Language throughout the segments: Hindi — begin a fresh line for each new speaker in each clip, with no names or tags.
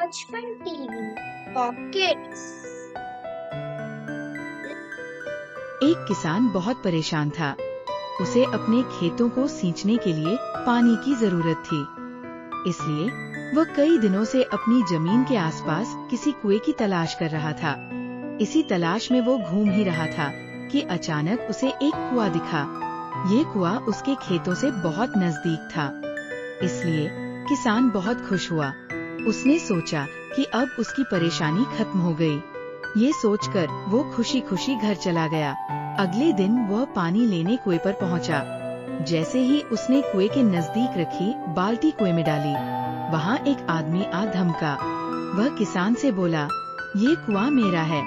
बचपन टीवी पॉकेट्स।
एक किसान बहुत परेशान था। उसे अपने खेतों को सींचने के लिए पानी की जरूरत थी। इसलिए वह कई दिनों से अपनी जमीन के आसपास किसी कुएं की तलाश कर रहा था। इसी तलाश में वो घूम ही रहा था कि अचानक उसे एक कुआं दिखा। ये कुआं उसके खेतों से बहुत नजदीक था। इसलिए किसान बहुत खुश हुआ। उसने सोचा कि अब उसकी परेशानी खत्म हो गई। ये सोचकर वो खुशी खुशी घर चला गया। अगले दिन वह पानी लेने कुएं पर पहुंचा। जैसे ही उसने कुएं के नजदीक रखी बाल्टी कुएं में डाली, वहाँ एक आदमी आ धमका। वह किसान से बोला, ये कुआं मेरा है,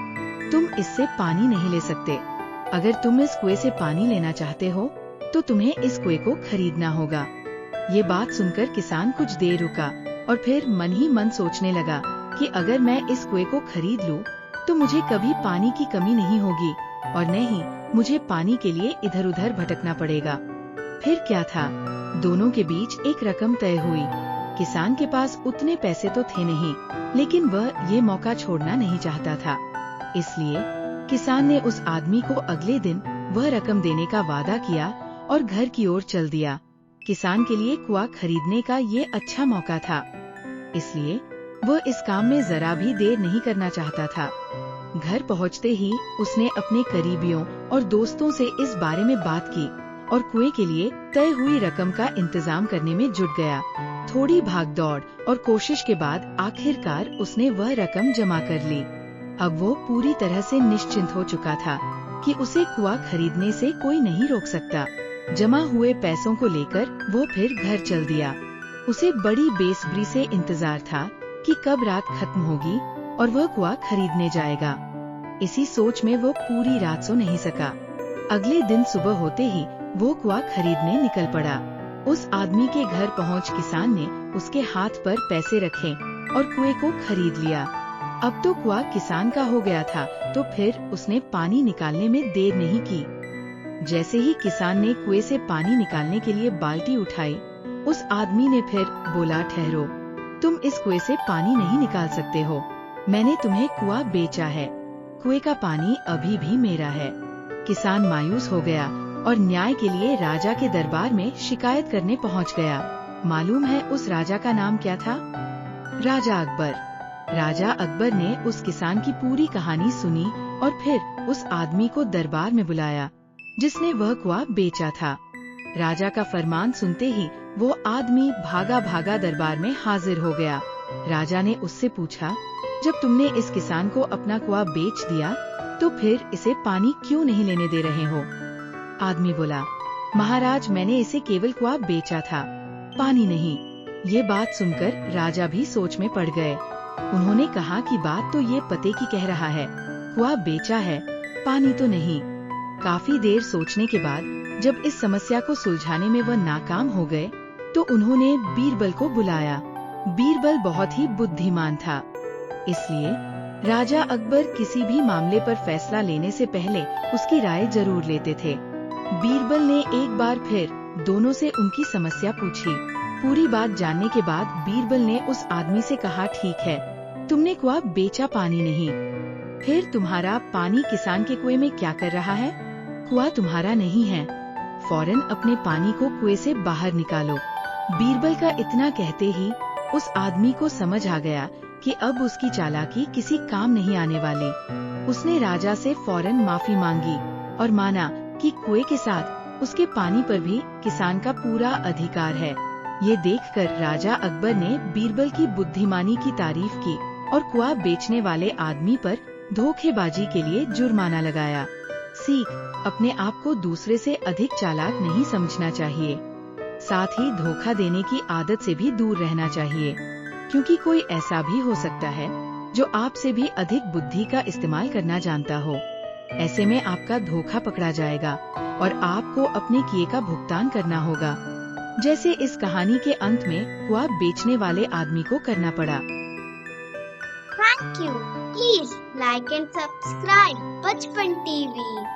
तुम इससे पानी नहीं ले सकते। अगर तुम इस कुएं से पानी लेना चाहते हो तो तुम्हें इस कुएं को खरीदना होगा। ये बात सुनकर किसान कुछ देर रुका और फिर मन ही मन सोचने लगा कि अगर मैं इस कुएं को खरीद लूं तो मुझे कभी पानी की कमी नहीं होगी और न ही मुझे पानी के लिए इधर उधर भटकना पड़ेगा। फिर क्या था, दोनों के बीच एक रकम तय हुई। किसान के पास उतने पैसे तो थे नहीं, लेकिन वह ये मौका छोड़ना नहीं चाहता था। इसलिए किसान ने उस आदमी को अगले दिन वह रकम देने का वादा किया और घर की ओर चल दिया। किसान के लिए कुआं खरीदने का ये अच्छा मौका था, इसलिए वह इस काम में जरा भी देर नहीं करना चाहता था। घर पहुंचते ही उसने अपने करीबियों और दोस्तों से इस बारे में बात की और कुएं के लिए तय हुई रकम का इंतजाम करने में जुट गया। थोड़ी भागदौड़ और कोशिश के बाद आखिरकार उसने वह रकम जमा कर ली। अब वो पूरी तरह से निश्चिंत हो चुका था कि उसे कुआं खरीदने से कोई नहीं रोक सकता। जमा हुए पैसों को लेकर वो फिर घर चल दिया। उसे बड़ी बेसब्री से इंतजार था कि कब रात खत्म होगी और वह कुआं खरीदने जाएगा। इसी सोच में वो पूरी रात सो नहीं सका। अगले दिन सुबह होते ही वो कुआं खरीदने निकल पड़ा। उस आदमी के घर पहुंच किसान ने उसके हाथ पर पैसे रखे और कुएं को खरीद लिया। अब तो कुआं किसान का हो गया था, तो फिर उसने पानी निकालने में देर नहीं की। जैसे ही किसान ने कुएं से पानी निकालने के लिए बाल्टी उठाई, उस आदमी ने फिर बोला, ठहरो, तुम इस कुएं से पानी नहीं निकाल सकते हो। मैंने तुम्हें कुआं बेचा है, कुएं का पानी अभी भी मेरा है। किसान मायूस हो गया और न्याय के लिए राजा के दरबार में शिकायत करने पहुंच गया। मालूम है उस राजा का नाम क्या था? राजा अकबर। राजा अकबर ने उस किसान की पूरी कहानी सुनी और फिर उस आदमी को दरबार में बुलाया जिसने वह कुआं बेचा था। राजा का फरमान सुनते ही वो आदमी भागा भागा दरबार में हाजिर हो गया। राजा ने उससे पूछा, जब तुमने इस किसान को अपना कुआं बेच दिया तो फिर इसे पानी क्यों नहीं लेने दे रहे हो? आदमी बोला, महाराज, मैंने इसे केवल कुआं बेचा था, पानी नहीं। ये बात सुनकर राजा भी सोच में पड़ गए। उन्होंने कहा कि बात तो ये पते की कह रहा है, कुआं बेचा है, पानी तो नहीं। काफी देर सोचने के बाद जब इस समस्या को सुलझाने में वह नाकाम हो गए तो उन्होंने बीरबल को बुलाया। बीरबल बहुत ही बुद्धिमान था, इसलिए राजा अकबर किसी भी मामले पर फैसला लेने से पहले उसकी राय जरूर लेते थे। बीरबल ने एक बार फिर दोनों से उनकी समस्या पूछी। पूरी बात जानने के बाद बीरबल ने उस आदमी से कहा, ठीक है, तुमने कुआं बेचा, पानी नहीं, फिर तुम्हारा पानी किसान के कुएं में क्या कर रहा है? कुआं तुम्हारा नहीं है, फौरन अपने पानी को कुएं से बाहर निकालो। बीरबल का इतना कहते ही उस आदमी को समझ आ गया कि अब उसकी चालाकी किसी काम नहीं आने वाली। उसने राजा से फौरन माफी मांगी और माना कि कुएं के साथ उसके पानी पर भी किसान का पूरा अधिकार है। ये देखकर राजा अकबर ने बीरबल की बुद्धिमानी की तारीफ की और कुआं बेचने वाले आदमी पर धोखेबाजी के लिए जुर्माना लगाया। सीख, अपने आप को दूसरे से अधिक चालाक नहीं समझना चाहिए। साथ ही धोखा देने की आदत से भी दूर रहना चाहिए, क्योंकि कोई ऐसा भी हो सकता है जो आपसे भी अधिक बुद्धि का इस्तेमाल करना जानता हो। ऐसे में आपका धोखा पकड़ा जाएगा और आपको अपने किए का भुगतान करना होगा, जैसे इस कहानी के अंत में कुआं बेचने वाले आदमी को करना पड़ा।
Thank you. Please like and subscribe बचपन टीवी।